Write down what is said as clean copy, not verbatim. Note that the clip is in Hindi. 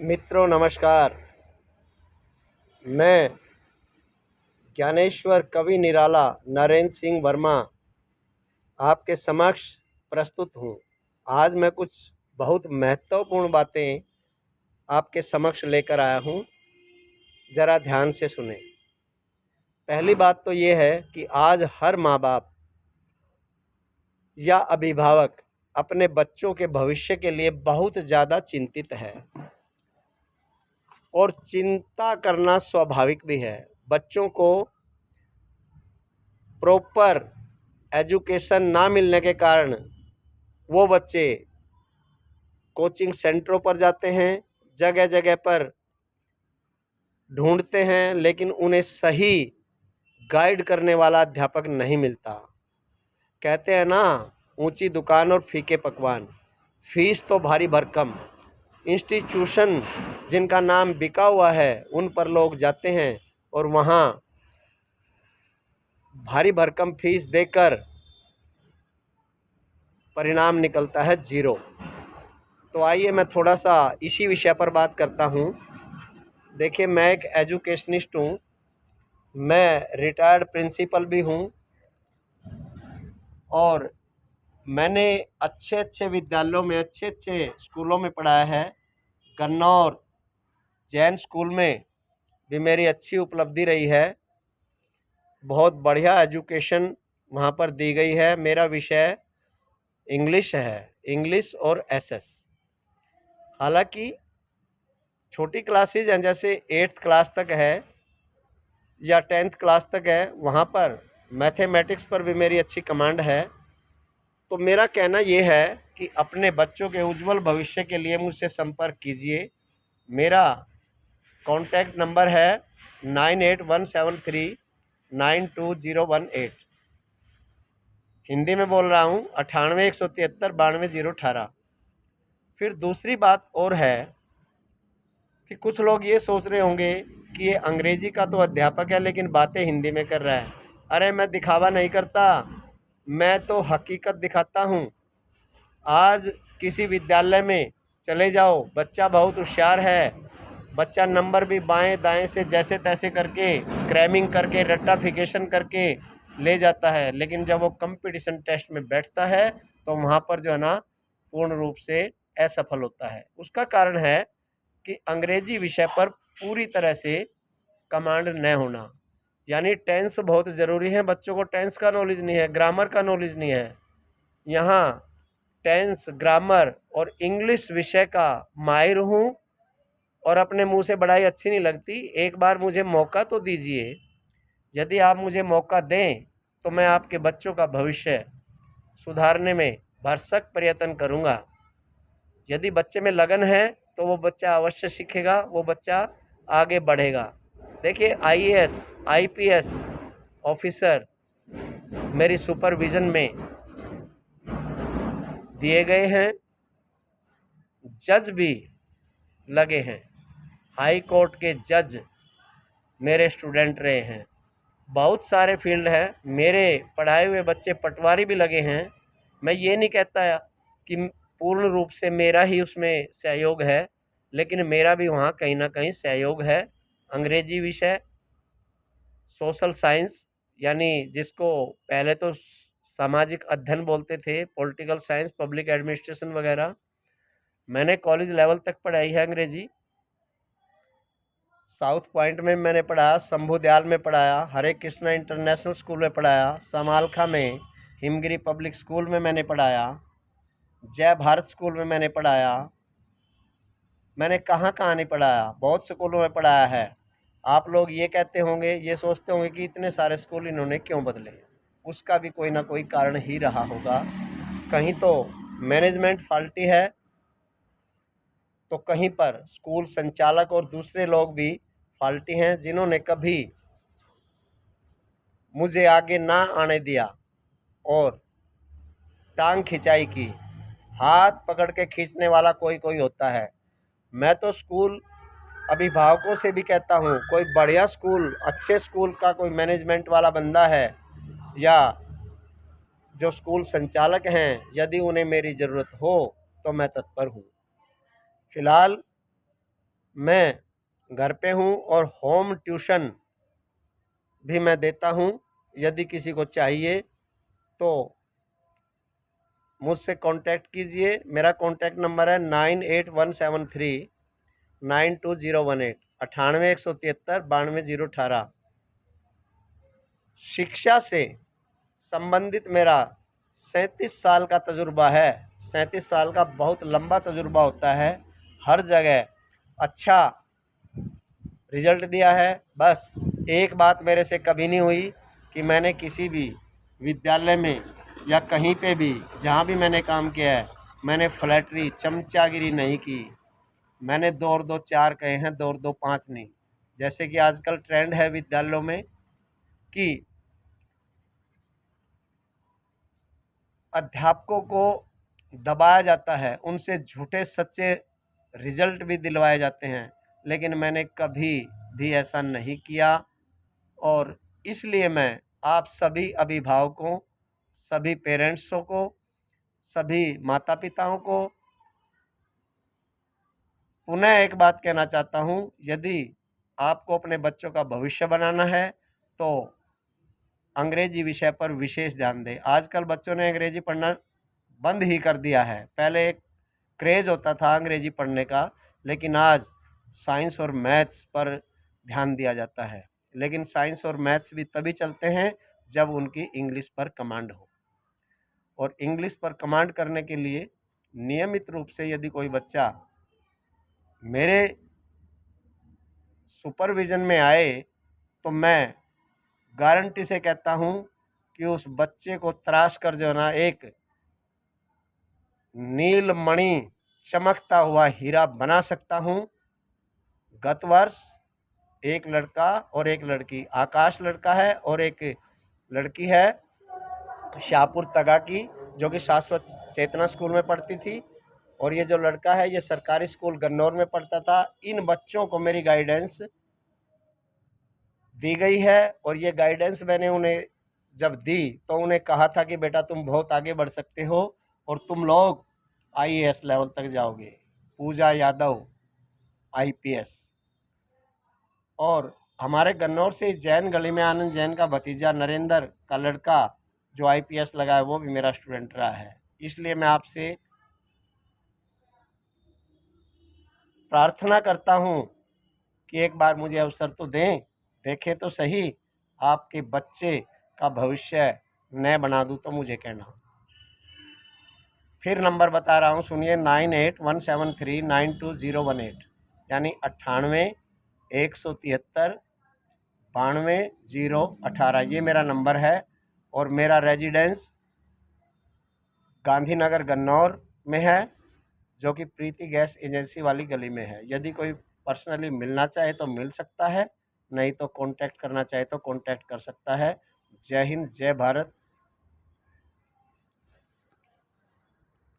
मित्रों नमस्कार। मैं ज्ञानेश्वर कवि निराला नरेंद्र सिंह वर्मा आपके समक्ष प्रस्तुत हूँ। आज मैं कुछ बहुत महत्वपूर्ण बातें आपके समक्ष लेकर आया हूँ, ज़रा ध्यान से सुने। पहली बात तो ये है कि आज हर माँ बाप या अभिभावक अपने बच्चों के भविष्य के लिए बहुत ज़्यादा चिंतित है और चिंता करना स्वाभाविक भी है। बच्चों को प्रॉपर एजुकेशन ना मिलने के कारण वो बच्चे कोचिंग सेंटरों पर जाते हैं, जगह जगह पर ढूंढते हैं, लेकिन उन्हें सही गाइड करने वाला अध्यापक नहीं मिलता। कहते हैं ना, ऊंची दुकान और फीके पकवान, फीस तो भारी भरकम। इंस्टीट्यूशन जिनका नाम बिका हुआ है उन पर लोग जाते हैं और वहाँ भारी भरकम फीस देकर परिणाम निकलता है जीरो। तो आइए मैं थोड़ा सा इसी विषय पर बात करता हूँ। देखिए, मैं एक एजुकेशनिस्ट हूँ, मैं रिटायर्ड प्रिंसिपल भी हूँ और मैंने अच्छे अच्छे विद्यालयों में, अच्छे अच्छे स्कूलों में पढ़ाया है। कन्नौर जैन स्कूल में भी मेरी अच्छी उपलब्धि रही है। बहुत बढ़िया एजुकेशन वहाँ पर दी गई है। मेरा विषय इंग्लिश है, इंग्लिश और एसएस। हालांकि छोटी क्लासेज हैं, जैसे 8th क्लास तक है या 10th क्लास तक है, वहाँ पर मैथमेटिक्स पर भी मेरी अच्छी कमांड है। तो मेरा कहना ये है कि अपने बच्चों के उज्जवल भविष्य के लिए मुझसे संपर्क कीजिए। मेरा कॉन्टैक्ट नंबर है 9817392018। हिंदी में बोल रहा हूँ, 9817392018। फिर दूसरी बात और है कि कुछ लोग ये सोच रहे होंगे कि ये अंग्रेजी का तो अध्यापक है लेकिन बातें हिंदी में कर रहा है। अरे, मैं दिखावा नहीं करता, मैं तो हकीकत दिखाता हूँ। आज किसी विद्यालय में चले जाओ, बच्चा बहुत होशियार है, बच्चा नंबर भी बाएं दाएं से जैसे तैसे करके क्रैमिंग करके रट्टाफिकेशन करके ले जाता है, लेकिन जब वो कंपटीशन टेस्ट में बैठता है तो वहाँ पर जो है ना, पूर्ण रूप से असफल होता है। उसका कारण है कि अंग्रेजी विषय पर पूरी तरह से कमांड न होना। यानी टेंस बहुत ज़रूरी है। बच्चों को टेंस का नॉलेज नहीं है, ग्रामर का नॉलेज नहीं है। यहाँ टेंस, ग्रामर और इंग्लिश विषय का माहिर हूँ और अपने मुंह से बड़ाई अच्छी नहीं लगती। एक बार मुझे मौका तो दीजिए। यदि आप मुझे मौका दें तो मैं आपके बच्चों का भविष्य सुधारने में भरसक प्रयत्न करूँगा। यदि बच्चे में लगन है तो वो बच्चा अवश्य सीखेगा, वो बच्चा आगे बढ़ेगा। देखिए, आईएएस, आईपीएस ऑफिसर मेरी सुपरविज़न में दिए गए हैं, जज भी लगे हैं, हाई कोर्ट के जज मेरे स्टूडेंट रहे हैं। बहुत सारे फील्ड हैं, मेरे पढ़ाए हुए बच्चे पटवारी भी लगे हैं। मैं ये नहीं कहता कि पूर्ण रूप से मेरा ही उसमें सहयोग है, लेकिन मेरा भी वहाँ कहीं ना कहीं सहयोग है। अंग्रेजी विषय, सोशल साइंस, यानी जिसको पहले तो सामाजिक अध्ययन बोलते थे, पॉलिटिकल साइंस, पब्लिक एडमिनिस्ट्रेशन वगैरह, मैंने कॉलेज लेवल तक पढ़ाई है अंग्रेजी। साउथ पॉइंट में मैंने पढ़ाया, शंभुदयाल में पढ़ाया, हरे कृष्णा इंटरनेशनल स्कूल में पढ़ाया, समालखा में हिमगिरी पब्लिक स्कूल में मैंने पढ़ाया, जय भारत स्कूल में मैंने पढ़ाया। मैंने कहाँ कहाँ नहीं पढ़ाया, बहुत स्कूलों में पढ़ाया है। आप लोग ये कहते होंगे, ये सोचते होंगे कि इतने सारे स्कूल इन्होंने क्यों बदले। उसका भी कोई ना कोई कारण ही रहा होगा। कहीं तो मैनेजमेंट फाल्टी है, तो कहीं पर स्कूल संचालक और दूसरे लोग भी फाल्टी हैं, जिन्होंने कभी मुझे आगे ना आने दिया और टांग खिंचाई की। हाथ पकड़ के खींचने वाला कोई कोई होता है। मैं तो स्कूल अभिभावकों से भी कहता हूँ, कोई बढ़िया स्कूल, अच्छे स्कूल का कोई मैनेजमेंट वाला बंदा है या जो स्कूल संचालक हैं, यदि उन्हें मेरी ज़रूरत हो तो मैं तत्पर हूँ। फिलहाल मैं घर पे हूँ और होम ट्यूशन भी मैं देता हूँ। यदि किसी को चाहिए तो मुझसे कांटेक्ट कीजिए। मेरा कांटेक्ट नंबर है 9817392018 98 173 92 018। शिक्षा से संबंधित मेरा 37 साल का तजुर्बा है। 37 साल का बहुत लंबा तजुर्बा होता है। हर जगह अच्छा रिजल्ट दिया है। बस एक बात मेरे से कभी नहीं हुई कि मैंने किसी भी विद्यालय में या कहीं पे भी जहाँ भी मैंने काम किया है, मैंने फ्लैटरी चमचागिरी नहीं की। मैंने 2 और 2 4 कहे हैं, 2 और 2 5 नहीं। जैसे कि आजकल ट्रेंड है विद्यालयों में कि अध्यापकों को दबाया जाता है, उनसे झूठे सच्चे रिजल्ट भी दिलवाए जाते हैं, लेकिन मैंने कभी भी ऐसा नहीं किया। और इसलिए मैं आप सभी अभिभावकों, सभी पेरेंट्सों को, सभी माता पिताओं को पुनः एक बात कहना चाहता हूँ, यदि आपको अपने बच्चों का भविष्य बनाना है तो अंग्रेजी विषय पर विशेष ध्यान दें। आजकल बच्चों ने अंग्रेजी पढ़ना बंद ही कर दिया है। पहले एक क्रेज़ होता था अंग्रेजी पढ़ने का, लेकिन आज साइंस और मैथ्स पर ध्यान दिया जाता है। लेकिन साइंस और मैथ्स भी तभी चलते हैं जब उनकी इंग्लिश पर कमांड हो। और इंग्लिश पर कमांड करने के लिए नियमित रूप से यदि कोई बच्चा मेरे सुपरविज़न में आए तो मैं गारंटी से कहता हूँ कि उस बच्चे को तराश कर जो है ना एक नीलमणि चमकता हुआ हीरा बना सकता हूँ। गत वर्ष एक लड़का और एक लड़की, आकाश लड़का है और एक लड़की है शाहपुर तगा की, जो कि शाश्वत चेतना स्कूल में पढ़ती थी, और ये जो लड़का है ये सरकारी स्कूल गन्नौर में पढ़ता था। इन बच्चों को मेरी गाइडेंस दी गई है और ये गाइडेंस मैंने उन्हें जब दी तो उन्हें कहा था कि बेटा तुम बहुत आगे बढ़ सकते हो और तुम लोग आईएएस लेवल तक जाओगे। पूजा यादव आईपीएस। और हमारे गन्नौर से जैन गली में आनंद जैन का भतीजा नरेंद्र का लड़का जो आईपीएस लगा है वो भी मेरा स्टूडेंट रहा है। इसलिए मैं आपसे प्रार्थना करता हूँ कि एक बार मुझे अवसर तो दें, देखें तो सही, आपके बच्चे का भविष्य न बना दूँ तो मुझे कहना। फिर नंबर बता रहा हूँ, सुनिए, 9817392018 यानी 98 173 92 018 ये मेरा नंबर है। और मेरा रेजिडेंस गांधीनगर गन्नौर में है, जो कि प्रीति गैस एजेंसी वाली गली में है। यदि कोई पर्सनली मिलना चाहे तो मिल सकता है, नहीं तो कांटेक्ट करना चाहे तो कांटेक्ट कर सकता है। जय हिंद, जय भारत।